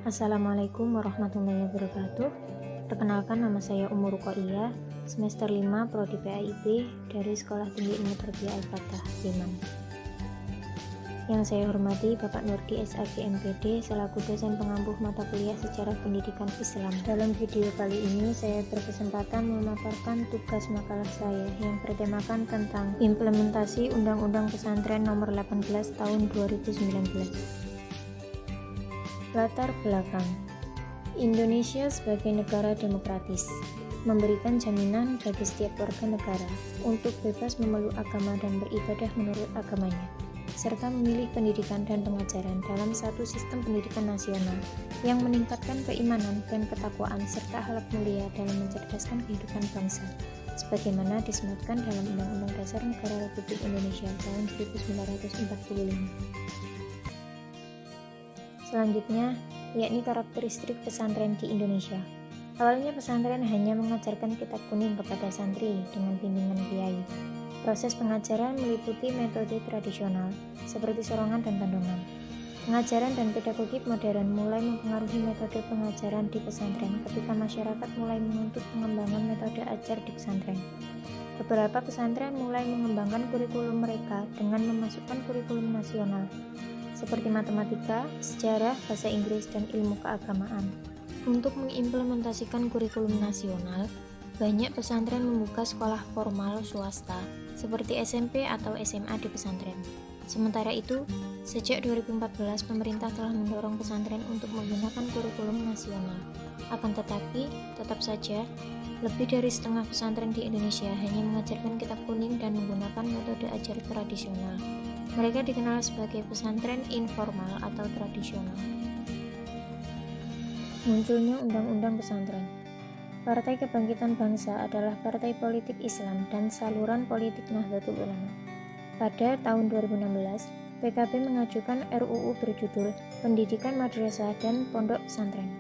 Assalamualaikum warahmatullahi wabarakatuh. Perkenalkan, nama saya Umur Ruqaiyah, semester 5 Prodi PAIB dari Sekolah Tinggi Ilmu Tarbiyah Al-Fatah, Sleman. Yang saya hormati Bapak Nurdi SAG MPD selaku dosen pengampuh mata kuliah Sejarah Pendidikan Islam. Dalam video kali ini saya berkesempatan memaparkan tugas makalah saya yang bertemakan tentang implementasi Undang-Undang Pesantren Nomor 18 Tahun 2019. Latar belakang: Indonesia sebagai negara demokratis memberikan jaminan bagi setiap warga negara untuk bebas memeluk agama dan beribadah menurut agamanya, serta memilih pendidikan dan pengajaran dalam satu sistem pendidikan nasional yang meningkatkan keimanan dan ketakwaan serta akhlak mulia dalam mencerdaskan kehidupan bangsa, sebagaimana disematkan dalam Undang-Undang Dasar Negara Republik Indonesia tahun 1945. Selanjutnya, yakni karakteristik pesantren di Indonesia. Awalnya pesantren hanya mengajarkan kitab kuning kepada santri dengan bimbingan kiai. Proses pengajaran meliputi metode tradisional seperti sorongan dan tandongan. Pengajaran dan pedagogik modern mulai mempengaruhi metode pengajaran di pesantren ketika masyarakat mulai menuntut pengembangan metode ajar di pesantren. Beberapa pesantren mulai mengembangkan kurikulum mereka dengan memasukkan kurikulum nasional seperti matematika, sejarah, bahasa Inggris, dan ilmu keagamaan. Untuk mengimplementasikan kurikulum nasional, banyak pesantren membuka sekolah formal swasta seperti SMP atau SMA di pesantren. Sementara itu, sejak 2014 pemerintah telah mendorong pesantren untuk menggunakan kurikulum nasional. Akan tetapi, tetap saja, lebih dari setengah pesantren di Indonesia hanya mengajarkan kitab kuning dan menggunakan metode ajar tradisional. Mereka dikenal sebagai pesantren informal atau tradisional. Munculnya Undang-Undang Pesantren. Partai Kebangkitan Bangsa adalah partai politik Islam dan saluran politik Nahdlatul Ulama. Pada tahun 2016, PKB mengajukan RUU berjudul Pendidikan Madrasah dan Pondok Pesantren.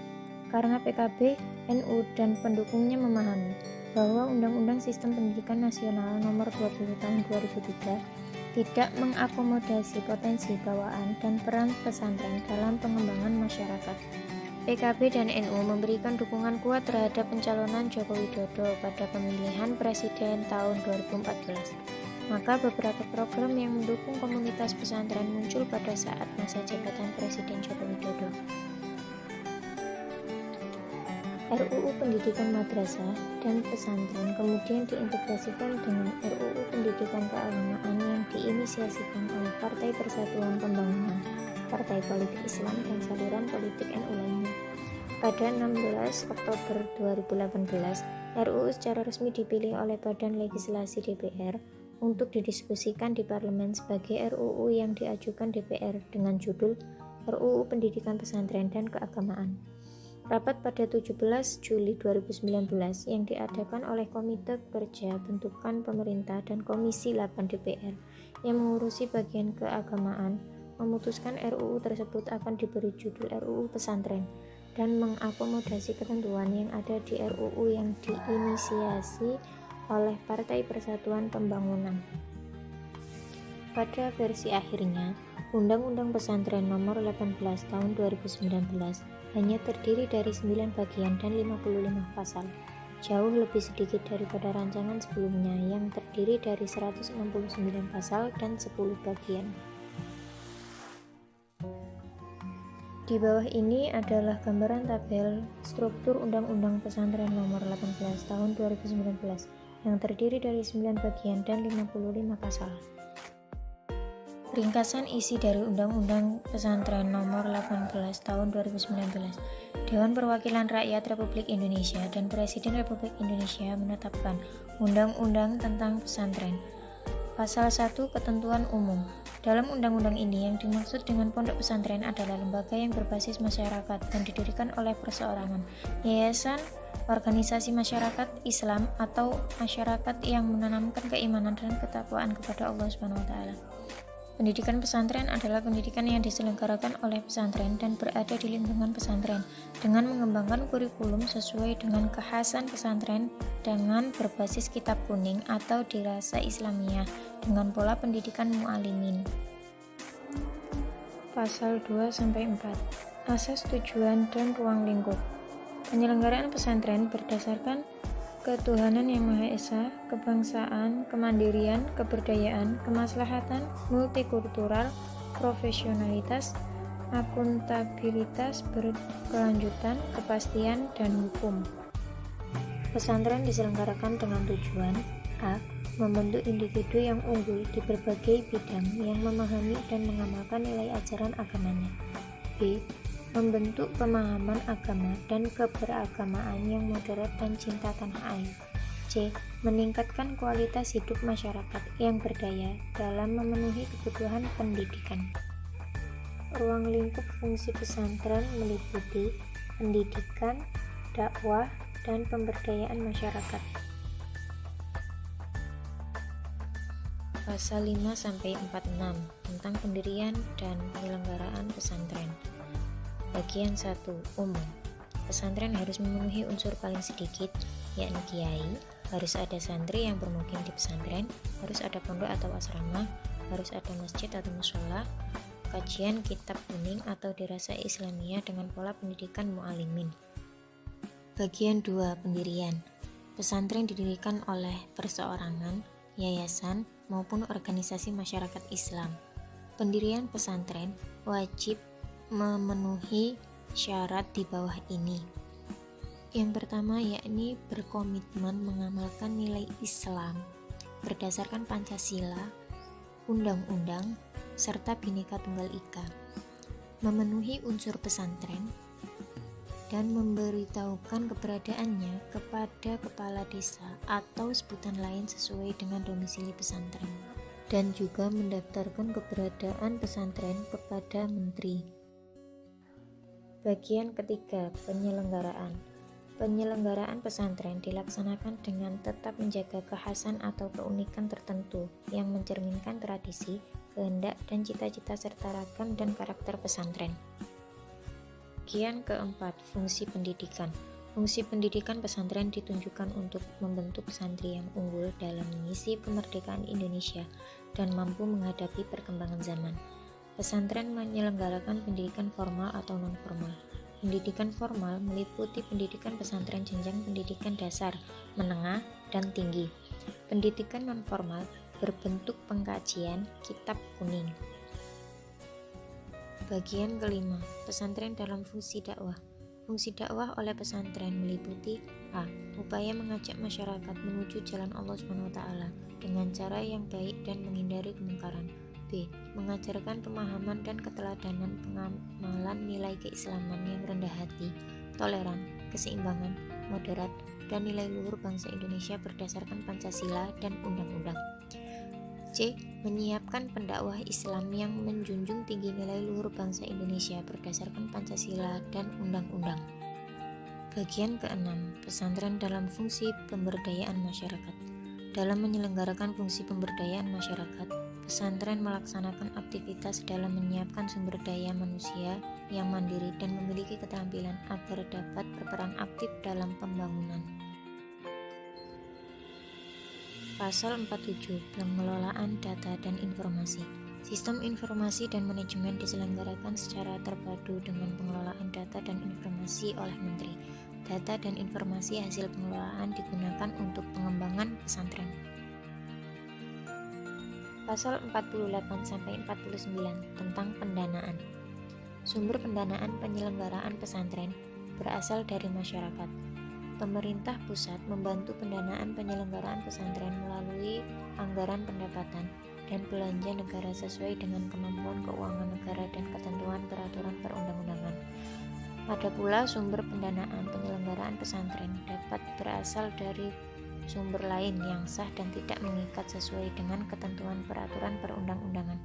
Karena PKB, NU, dan pendukungnya memahami bahwa Undang-Undang Sistem Pendidikan Nasional Nomor 20 Tahun 2003 tidak mengakomodasi potensi bawaan dan peran pesantren dalam pengembangan masyarakat. PKB dan NU memberikan dukungan kuat terhadap pencalonan Joko Widodo pada pemilihan presiden tahun 2014. Maka beberapa program yang mendukung komunitas pesantren muncul pada saat masa jabatan Presiden Joko Widodo. RUU Pendidikan Madrasah dan Pesantren kemudian diintegrasikan dengan RUU Pendidikan Keagamaan yang diinisiasikan oleh Partai Persatuan Pembangunan, Partai Politik Islam, dan saluran politik NU lainnya. Pada 16 Oktober 2018, RUU secara resmi dipilih oleh Badan Legislasi DPR untuk didiskusikan di parlemen sebagai RUU yang diajukan DPR dengan judul RUU Pendidikan Pesantren dan Keagamaan. Rapat pada 17 Juli 2019 yang diadakan oleh Komite Kerja Bentukan Pemerintah dan Komisi 8 DPR yang mengurusi bagian keagamaan memutuskan RUU tersebut akan diberi judul RUU Pesantren dan mengakomodasi ketentuan yang ada di RUU yang diinisiasi oleh Partai Persatuan Pembangunan. Pada versi akhirnya, Undang-Undang Pesantren Nomor 18 Tahun 2019 hanya terdiri dari 9 bagian dan 55 pasal, jauh lebih sedikit daripada rancangan sebelumnya yang terdiri dari 169 pasal dan 10 bagian. Di bawah ini adalah gambaran tabel struktur Undang-Undang Pesantren Nomor 18 Tahun 2019 yang terdiri dari 9 bagian dan 55 pasal. Ringkasan isi dari Undang-Undang Pesantren Nomor 18 Tahun 2019. Dewan Perwakilan Rakyat Republik Indonesia dan Presiden Republik Indonesia menetapkan Undang-Undang tentang Pesantren. Pasal 1 Ketentuan Umum. Dalam undang-undang ini yang dimaksud dengan pondok pesantren adalah lembaga yang berbasis masyarakat dan didirikan oleh perseorangan, yayasan, organisasi masyarakat Islam atau masyarakat yang menanamkan keimanan dan ketakwaan kepada Allah SWT. Pendidikan pesantren adalah pendidikan yang diselenggarakan oleh pesantren dan berada di lingkungan pesantren dengan mengembangkan kurikulum sesuai dengan kekhasan pesantren dengan berbasis kitab kuning atau dirasa Islamiyah dengan pola pendidikan mu'alimin. Pasal 2-4 Asas, tujuan, dan ruang lingkup. Penyelenggaraan pesantren berdasarkan ketuhanan yang Maha Esa, kebangsaan, kemandirian, kebudayaan, kemaslahatan, multikultural, profesionalitas, akuntabilitas, berkelanjutan, kepastian, dan hukum. Pesantren diselenggarakan dengan tujuan A. Membentuk individu yang unggul di berbagai bidang yang memahami dan mengamalkan nilai ajaran agamanya. B. Membentuk pemahaman agama dan keberagamaan yang moderat dan cinta tanah air. C. Meningkatkan kualitas hidup masyarakat yang berdaya dalam memenuhi kebutuhan pendidikan. Ruang lingkup fungsi pesantren meliputi pendidikan, dakwah, dan pemberdayaan masyarakat. Pasal 5-46 tentang pendirian dan penyelenggaraan pesantren. Bagian 1. Umum. Pesantren harus memenuhi unsur paling sedikit, yakni kiai, harus ada santri yang bermukim di pesantren, harus ada pondok atau asrama, harus ada masjid atau mushola, kajian kitab kuning atau dirasa Islamiyah dengan pola pendidikan mu'alimin. Bagian 2. Pendirian. Pesantren didirikan oleh perseorangan, yayasan, maupun organisasi masyarakat Islam. Pendirian pesantren wajib memenuhi syarat di bawah ini. Yang pertama yakni berkomitmen mengamalkan nilai Islam berdasarkan Pancasila, Undang-Undang, serta Bhinneka Tunggal Ika. Memenuhi unsur pesantren dan memberitahukan keberadaannya kepada kepala desa atau sebutan lain sesuai dengan domisili pesantren, dan juga mendaftarkan keberadaan pesantren kepada menteri. Bagian ketiga, penyelenggaraan. Penyelenggaraan pesantren dilaksanakan dengan tetap menjaga kekhasan atau keunikan tertentu yang mencerminkan tradisi, kehendak, dan cita-cita serta ragam dan karakter pesantren. Bagian keempat, fungsi pendidikan. Fungsi pendidikan pesantren ditunjukkan untuk membentuk santri yang unggul dalam mengisi kemerdekaan Indonesia dan mampu menghadapi perkembangan zaman. Pesantren menyelenggarakan pendidikan formal atau non-formal. Pendidikan formal meliputi pendidikan pesantren jenjang pendidikan dasar, menengah, dan tinggi. Pendidikan non-formal berbentuk pengkajian kitab kuning. Bagian kelima, pesantren dalam fungsi dakwah. Fungsi dakwah oleh pesantren meliputi A. Upaya mengajak masyarakat menuju jalan Allah SWT dengan cara yang baik dan menghindari kemungkaran. B. Mengajarkan pemahaman dan keteladanan pengamalan nilai keislaman yang rendah hati, toleran, keseimbangan, moderat, dan nilai luhur bangsa Indonesia berdasarkan Pancasila dan Undang-Undang. C. Menyiapkan pendakwah Islam yang menjunjung tinggi nilai luhur bangsa Indonesia berdasarkan Pancasila dan Undang-Undang. Bagian keenam, pesantren dalam fungsi pemberdayaan masyarakat. Dalam menyelenggarakan fungsi pemberdayaan masyarakat, pesantren melaksanakan aktivitas dalam menyiapkan sumber daya manusia yang mandiri dan memiliki keterampilan agar dapat berperan aktif dalam pembangunan. Pasal 47, pengelolaan data dan informasi. Sistem informasi dan manajemen diselenggarakan secara terpadu dengan pengelolaan data dan informasi oleh menteri. Data dan informasi hasil pengelolaan digunakan untuk pengembangan pesantren. Pasal 48-49 tentang pendanaan. Sumber pendanaan penyelenggaraan pesantren berasal dari masyarakat. Pemerintah pusat membantu pendanaan penyelenggaraan pesantren melalui anggaran pendapatan dan belanja negara sesuai dengan kemampuan keuangan negara dan ketentuan peraturan perundang-undangan. Ada pula sumber pendanaan penyelenggaraan pesantren dapat berasal dari sumber lain yang sah dan tidak mengikat sesuai dengan ketentuan peraturan perundang-undangan.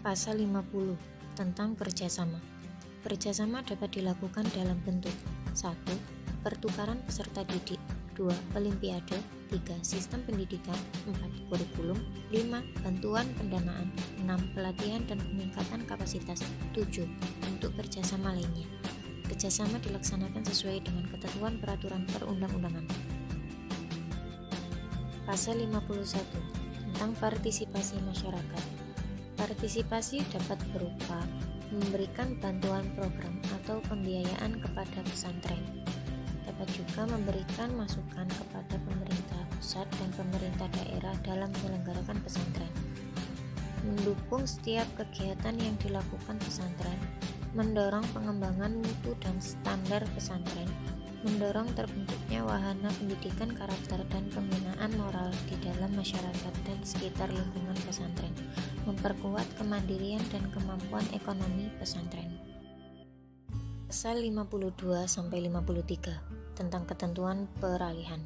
Pasal 50 tentang kerjasama. Kerjasama dapat dilakukan dalam bentuk 1. Pertukaran peserta didik 2. Olimpiade 3. Sistem pendidikan 4. Kurikulum 5. Bantuan pendanaan 6. Pelatihan dan peningkatan kapasitas 7. Bentuk kerjasama lainnya. Kerjasama dilaksanakan sesuai dengan ketentuan peraturan perundang-undangan. Pasal 51 tentang partisipasi masyarakat. Partisipasi dapat berupa memberikan bantuan program atau pembiayaan kepada pesantren. Dapat juga memberikan masukan kepada pemerintah pusat dan pemerintah daerah dalam menyelenggarakan pesantren. Mendukung setiap kegiatan yang dilakukan pesantren, mendorong pengembangan mutu dan standar pesantren, mendorong terbentuknya wahana pendidikan karakter dan pembinaan moral di dalam masyarakat dan sekitar lingkungan pesantren, memperkuat kemandirian dan kemampuan ekonomi pesantren. Pasal 52-53 tentang ketentuan peralihan.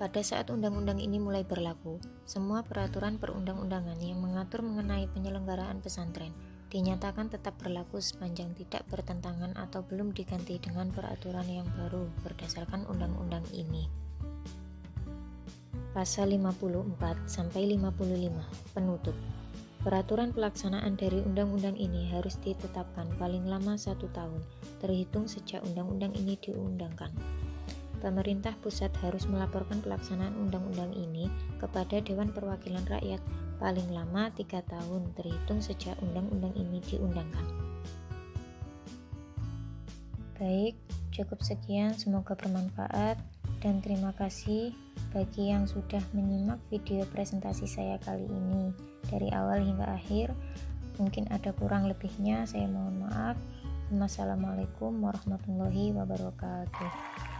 Pada saat undang-undang ini mulai berlaku, semua peraturan perundang-undangan yang mengatur mengenai penyelenggaraan pesantren dinyatakan tetap berlaku sepanjang tidak bertentangan atau belum diganti dengan peraturan yang baru berdasarkan undang-undang ini. Pasal 54-55 Penutup. Peraturan pelaksanaan dari undang-undang ini harus ditetapkan paling lama 1 tahun terhitung sejak undang-undang ini diundangkan. Pemerintah pusat harus melaporkan pelaksanaan undang-undang ini kepada Dewan Perwakilan Rakyat paling lama 3 tahun terhitung sejak undang-undang ini diundangkan. Baik, cukup sekian, semoga bermanfaat, dan terima kasih bagi yang sudah menyimak video presentasi saya kali ini dari awal hingga akhir. Mungkin ada kurang lebihnya, saya mohon maaf. Wassalamualaikum warahmatullahi wabarakatuh.